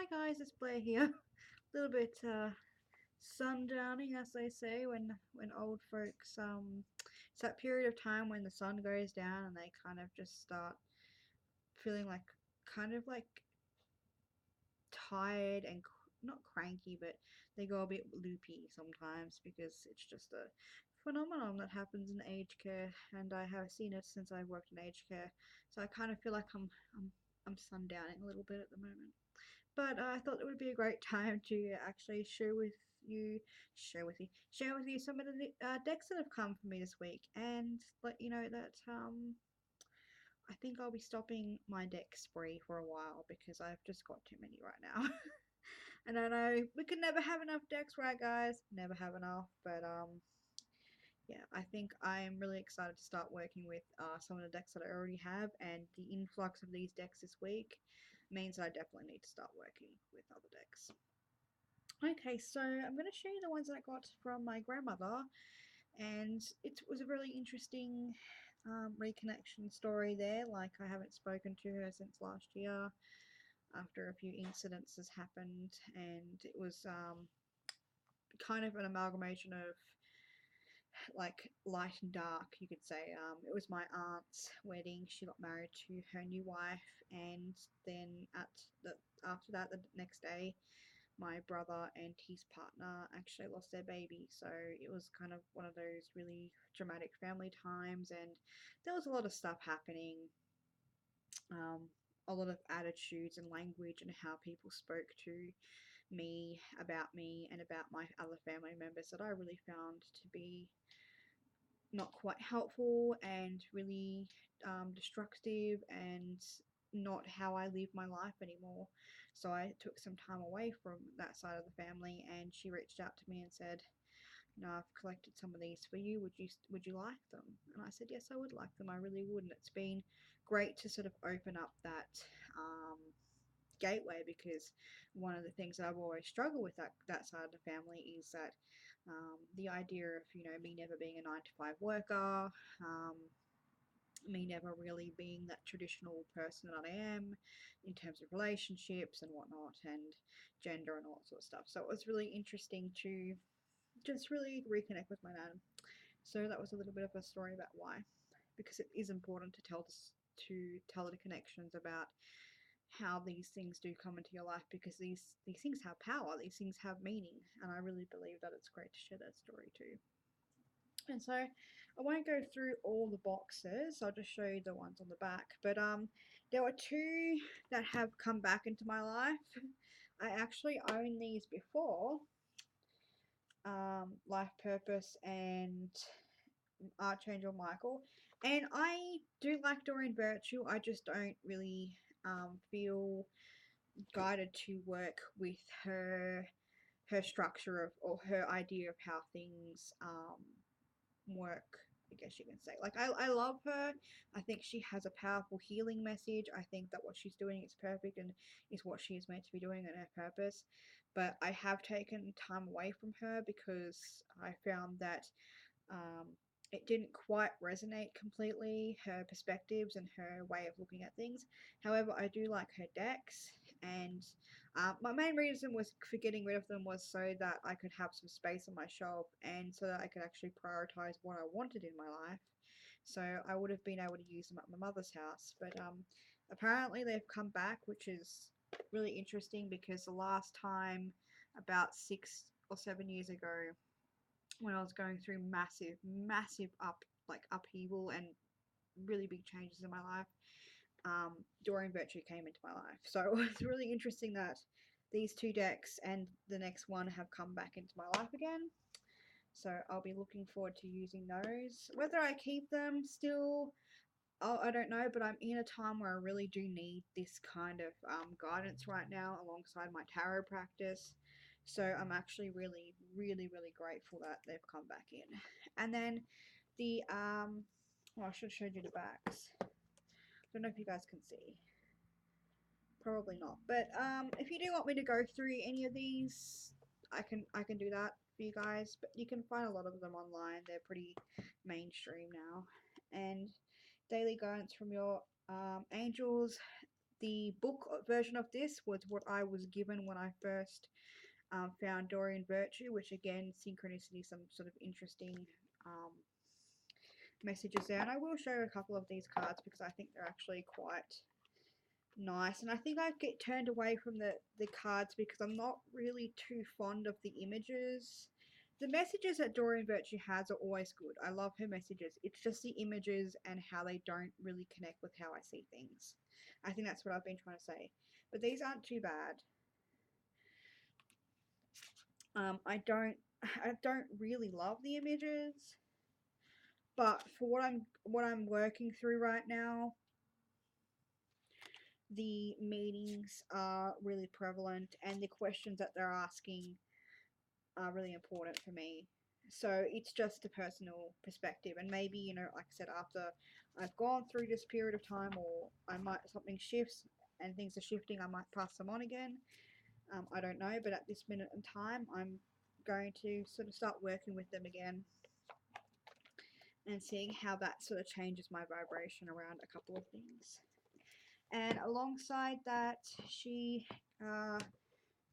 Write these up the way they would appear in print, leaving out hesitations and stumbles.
Hi guys, it's Blair here. A little bit sundowning, as they say, when old folks it's that period of time when the sun goes down and they kind of just start feeling like kind of like tired and not cranky, but they go a bit loopy sometimes because it's just a phenomenon that happens in aged care, and I have seen it since I've worked in aged care. So I kind of feel like I'm sundowning a little bit at the moment. But I thought it would be a great time to actually you, share with you some of the decks that have come for me this week, and let you know that I think I'll be stopping my deck spree for a while because I've just got too many right now. And I know we can never have enough decks, right, guys? Never have enough, but yeah, I think I'm really excited to start working with some of the decks that I already have, and the influx of these decks this week means that I definitely need to start working with other decks. Okay, so I'm going to show you the ones that I got from my grandmother, and it was a really interesting reconnection story there. Like, I haven't spoken to her since last year after a few incidences happened, and it was kind of an amalgamation of like light and dark, you could say. It was my aunt's wedding. She got married to her new wife, and then the after that, the next day, my brother and his partner actually lost their baby. So it was kind of one of those really dramatic family times, and there was a lot of stuff happening. Um, a lot of attitudes and language and how people spoke to me and about my other family members that I really found to be not quite helpful and really destructive and not how I live my life anymore. So I took some time away from that side of the family, and she reached out to me and said, "You know, I've collected some of these for you. Would you like them?" And I said, "Yes, I would like them. I really would." And it's been great to sort of open up that um, gateway, because one of the things that I've always struggled with that side of the family is that the idea of me never being a 9 to 5 worker, me never really being that traditional person that I am in terms of relationships and whatnot, and gender and all that sort of stuff. So it was really interesting to just really reconnect with my nan. So that was a little bit of a story about why, because it is important to tell the connections about how these things do come into your life, because these things have power, these things have meaning, and I really believe that it's great to share that story too. And so I won't go through all the boxes. I'll just show you the ones on the back. But there were two that have come back into my life. I actually owned these before, Life Purpose and Archangel Michael. And I do like Doreen Virtue. I just don't really feel guided to work with her structure of, or her idea of how things work, I guess you can say. Like, I love her. I think she has a powerful healing message. I think that what she's doing is perfect and is what she is meant to be doing and her purpose. But I have taken time away from her because I found that um, it didn't quite resonate completely, her perspectives and her way of looking at things. However, I do like her decks, and my main reason was for getting rid of them was so that I could have some space on my shelf, and so that I could actually prioritize what I wanted in my life. So I would have been able to use them at my mother's house, but apparently they've come back, which is really interesting, because the last time, about 6 or 7 years ago, when I was going through massive upheaval and really big changes in my life, Doreen Virtue came into my life. So it was really interesting that these two decks and the next one have come back into my life again. So I'll be looking forward to using those. Whether I keep them still, I don't know, but I'm in a time where I really do need this kind of guidance right now alongside my tarot practice. So I'm actually really grateful that they've come back in. And then well, I should have showed you the backs. I don't know if you guys can see. Probably not. But if you do want me to go through any of these, I can do that for you guys. But you can find a lot of them online. They're pretty mainstream now. And daily guidance from your angels. the book version of this was what I was given when I first found Doreen Virtue, which again, synchronicity, some sort of interesting um, messages there. And I will show a couple of these cards because I think they're actually quite nice. And I think I get turned away from the cards because I'm not really too fond of the images. The messages that Doreen Virtue has are always good. I love her messages. It's just the images and how they don't really connect with how I see things. I think that's what I've been trying to say. But these aren't too bad. I don't really love the images, but for what I'm working through right now, the meanings are really prevalent and the questions that they're asking are really important for me. So it's just a personal perspective, and maybe, like I said, after I've gone through this period of time, or I might something shifts and things are shifting, I might pass them on again. I don't know, but at this minute in time, I'm going to sort of start working with them again and seeing how that sort of changes my vibration around a couple of things. And alongside that, she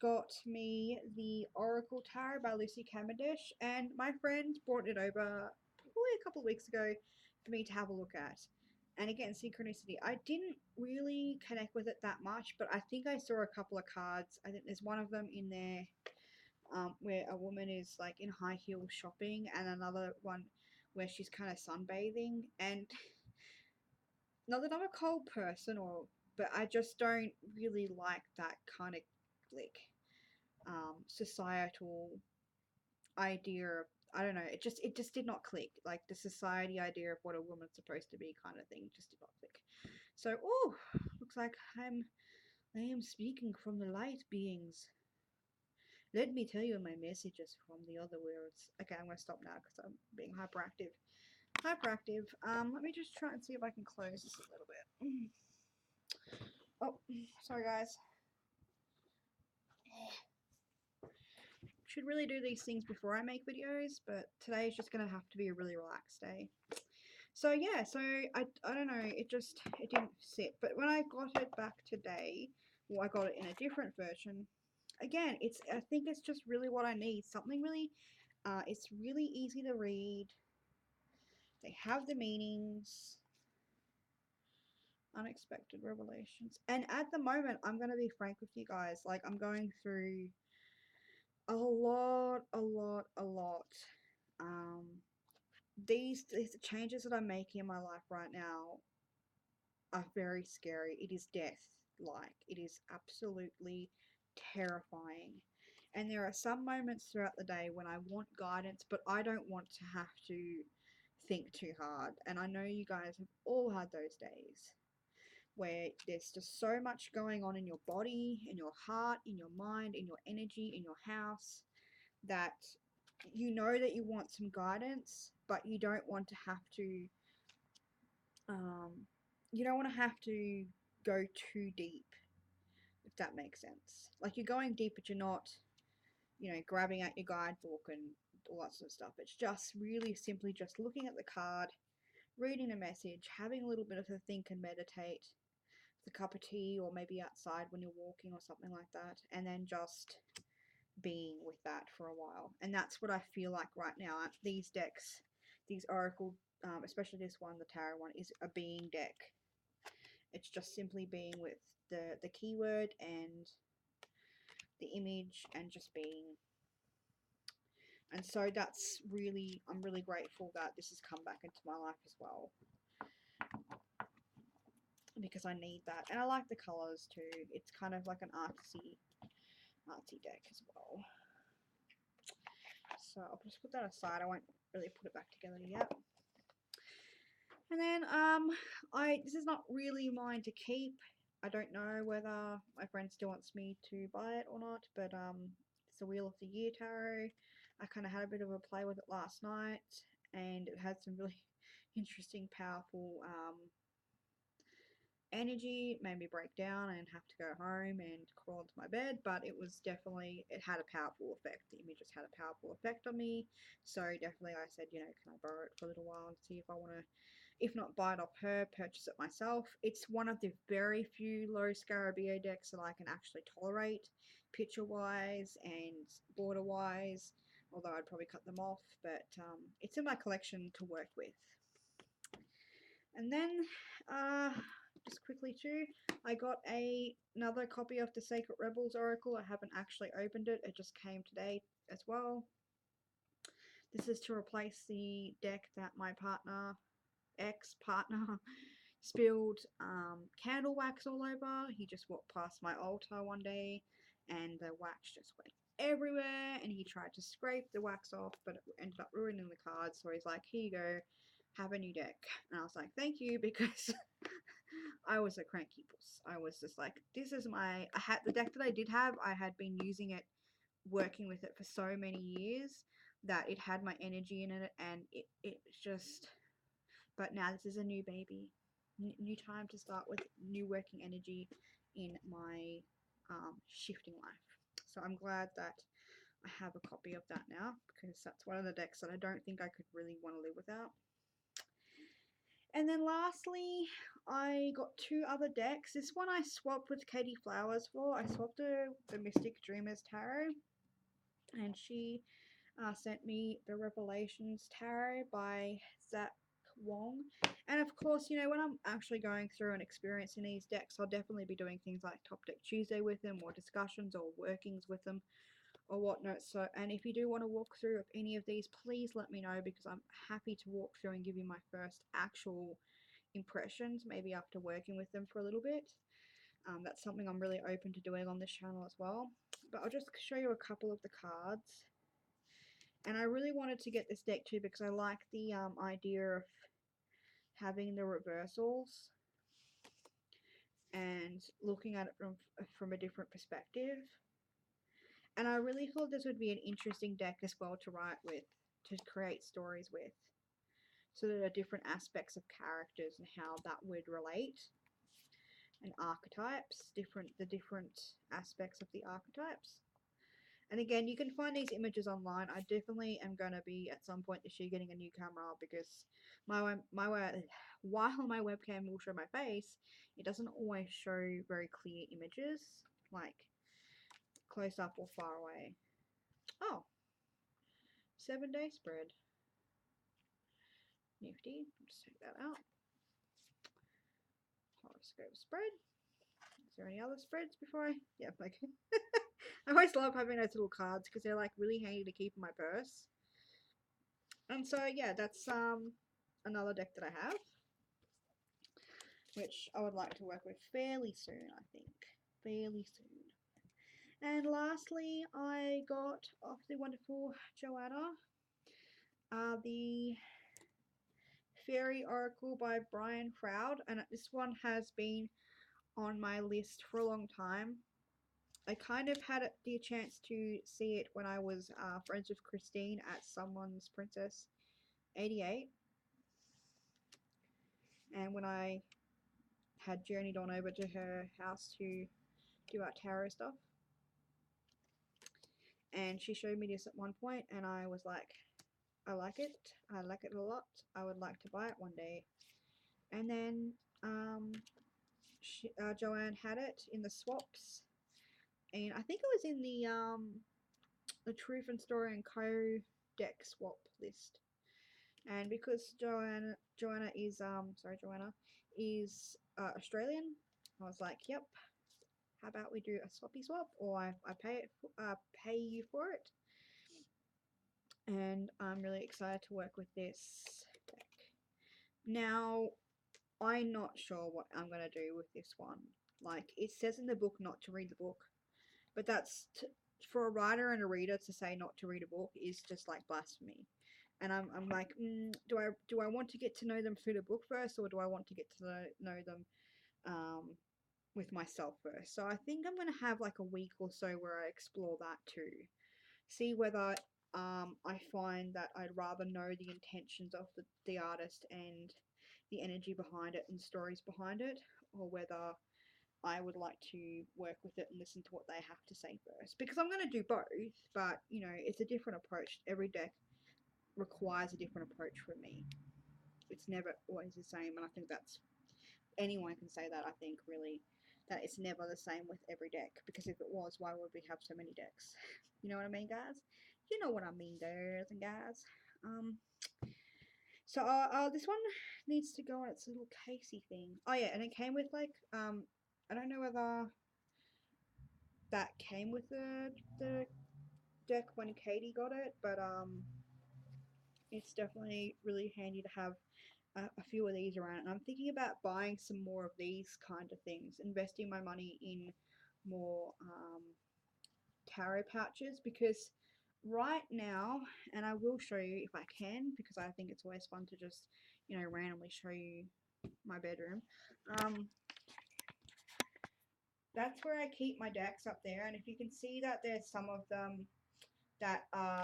got me the Oracle Tarot by Lucy Cavendish, and my friend brought it over probably a couple of weeks ago for me to have a look at. And again, synchronicity. I didn't really connect with it that much, but I think I saw a couple of cards. I think there's one of them in there where a woman is like in high heels shopping, and another one where she's kind of sunbathing. And not that I'm a cold person, but I just don't really like that kind of like societal idea of, I don't know, it just did not click. Like the society idea of what a woman's supposed to be kind of thing just did not click. So, oh, looks like I am speaking from the light beings. Let me tell you my messages from the other worlds. Okay, I'm gonna stop now because I'm being hyperactive. Hyperactive. Let me just try and see if I can close this a little bit. Oh, sorry guys. Should really do these things before I make videos, but today is just gonna have to be a really relaxed day. So yeah, so I don't know, it didn't sit. But when I got it back today, well, I got it in a different version. Again, I think it's just really what I need. Something really, it's really easy to read. They have the meanings, unexpected revelations, and at the moment, I'm gonna be frank with you guys. Like I'm going through a lot. Um, these changes that I'm making in my life right now are very scary. It is death like. It is absolutely terrifying. And there are some moments throughout the day when I want guidance, but I don't want to have to think too hard. And I know you guys have all had those days where there's just so much going on in your body, in your heart, in your mind, in your energy, in your house, that you know that you want some guidance, but you don't want to have to um, you don't want to have to go too deep, if that makes sense. Like you're going deep, but you're not, grabbing at your guidebook and all that sort of stuff. It's just really simply just looking at the card, reading a message, having a little bit of a think and meditate, with a cup of tea, or maybe outside when you're walking or something like that, and then just being with that for a while. And that's what I feel like right now. These decks, these oracle, especially this one, the tarot one, is a being deck. It's just simply being with the keyword and the image and just being. And so I'm really grateful that this has come back into my life as well, because I need that. And I like the colors too. It's kind of like an artsy deck as well. So I'll just put that aside. I won't really put it back together yet. And then this is not really mine to keep. I don't know whether my friend still wants me to buy it or not, but it's the Wheel of the Year tarot. I kind of had a bit of a play with it last night, and it had some really interesting, powerful energy. It made me break down and have to go home and crawl into my bed, but it had a powerful effect. The images had a powerful effect on me. So definitely I said, can I borrow it for a little while and see if I want to if not buy it off her, purchase it myself. It's one of the very few low Scarabeo decks that I can actually tolerate, picture wise and border wise, although I'd probably cut them off, but it's in my collection to work with. And then, just quickly too, I got another copy of the Sacred Rebels Oracle. I haven't actually opened it, it just came today as well. This is to replace the deck that my ex-partner, spilled candle wax all over. He just walked past my altar one day and the wax just went everywhere, and he tried to scrape the wax off, but it ended up ruining the cards. So he's like, here you go, have a new deck. And I was like, thank you, because I was a cranky puss. I was just like, this is I had the deck that I did have, I had been using it, working with it for so many years that it had my energy in it, and it's just, but now this is a new baby, new time to start with new working energy in my shifting life. So I'm glad that I have a copy of that now, because that's one of the decks that I don't think I could really want to live without. And then lastly, I got two other decks. This one I swapped with Katie Flowers for. I swapped the Mystic Dreamers Tarot, and she sent me the Revelations Tarot by Zach Wong. And of course, you know, when I'm actually going through and experiencing these decks, I'll definitely be doing things like Top Deck Tuesday with them, or discussions or workings with them, or whatnot. So, and if you do want to walk through of any of these, please let me know, because I'm happy to walk through and give you my first actual impressions, maybe after working with them for a little bit. That's something I'm really open to doing on this channel as well. But I'll just show you a couple of the cards. And I really wanted to get this deck too, because I like the idea of having the reversals and looking at it from a different perspective. And I really thought this would be an interesting deck as well to write with, to create stories with. So there are different aspects of characters and how that would relate, and archetypes, the different aspects of the archetypes. And again, you can find these images online. I definitely am going to be at some point this year getting a new camera, because while my webcam will show my face, it doesn't always show very clear images, like close up or far away. Oh, 7-day spread. Nifty. Just take that out. Horoscope spread. Is there any other spreads before I? Yeah, like I always love having those little cards, because they're like really handy to keep in my purse. And so yeah, that's another deck that I have, which I would like to work with fairly soon, I think. Fairly soon. And lastly, I got off the wonderful Joanna the Fairy Oracle by Brian Froud, and this one has been on my list for a long time. I kind of had the chance to see it when I was friends with Christine at Someone's Princess 88, and when I had journeyed on over to her house to do our tarot stuff, and she showed me this at one point, and I was like, I like it a lot, I would like to buy it one day. And then Joanne had it in the swaps, and I think it was in the Truth and Story and Co deck swap list. And because Joanna is Australian, I was like, yep, how about we do a swappy swap, or I pay you for it. And I'm really excited to work with this deck. Now, I'm not sure what I'm going to do with this one. Like, it says in the book not to read the book, but that's for a writer and a reader to say not to read a book is just like blasphemy. And I'm like, do I want to get to know them through the book first, or do I want to get to know them with myself first? So I think I'm going to have like a week or so where I explore that too. See whether I find that I'd rather know the intentions of the artist and the energy behind it and stories behind it, or whether I would like to work with it and listen to what they have to say first. Because I'm going to do both, but you know, it's a different approach. Every deck requires a different approach from me. it's never always the same, and I think that's anyone can say that. I think really that it's never the same with every deck, because if it was, why would we have so many decks? You know what I mean, guys? You know what I mean, girls and guys. Um, this one needs to go on its little casey thing. Oh yeah, and it came with like I don't know whether that came with the deck when Katie got it, but it's definitely really handy to have a few of these around. And I'm thinking about buying some more of these kind of things, investing my money in more tarot pouches, because right now, and I will show you if I can, because I think it's always fun to just, you know, randomly show you my bedroom. Um, that's where I keep my decks up there, and if you can see that there's some of them that are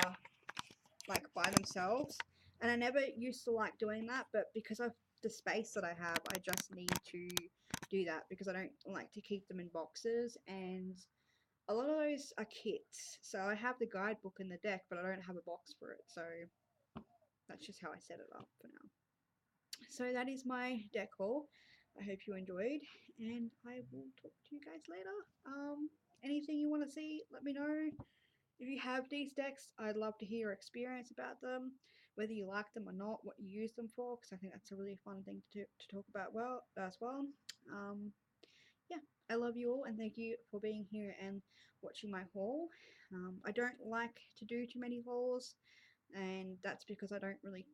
like by themselves, and I never used to like doing that, but because of the space that I have, I just need to do that, because I don't like to keep them in boxes, and a lot of those are kits. So I have the guidebook in the deck, but I don't have a box for it, so that's just how I set it up for now. So that is my deck haul. I hope you enjoyed, and I will talk to you guys later. Anything you want to see, let me know. If you have these decks, I'd love to hear your experience about them, whether you like them or not, what you use them for, because I think that's a really fun thing to talk about as well. Yeah, I love you all, and thank you for being here and watching my haul. I don't like to do too many hauls, and that's because I don't really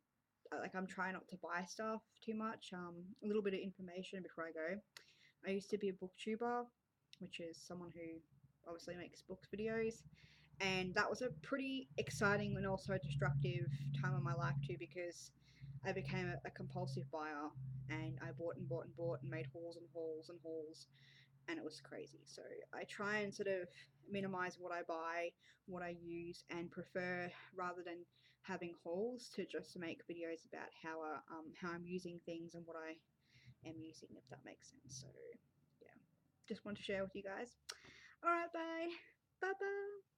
like, I'm trying not to buy stuff too much. A little bit of information before I go. I used to be a booktuber, which is someone who obviously makes books videos, and that was a pretty exciting and also destructive time of my life too, because I became a compulsive buyer, and I bought and bought and bought and made hauls and hauls and hauls, and it was crazy. So I try and sort of minimize what I buy, what I use, and prefer, rather than having hauls, to just make videos about how I'm using things and what I am using, if that makes sense. So yeah, just want to share with you guys. All right, bye. Bye bye.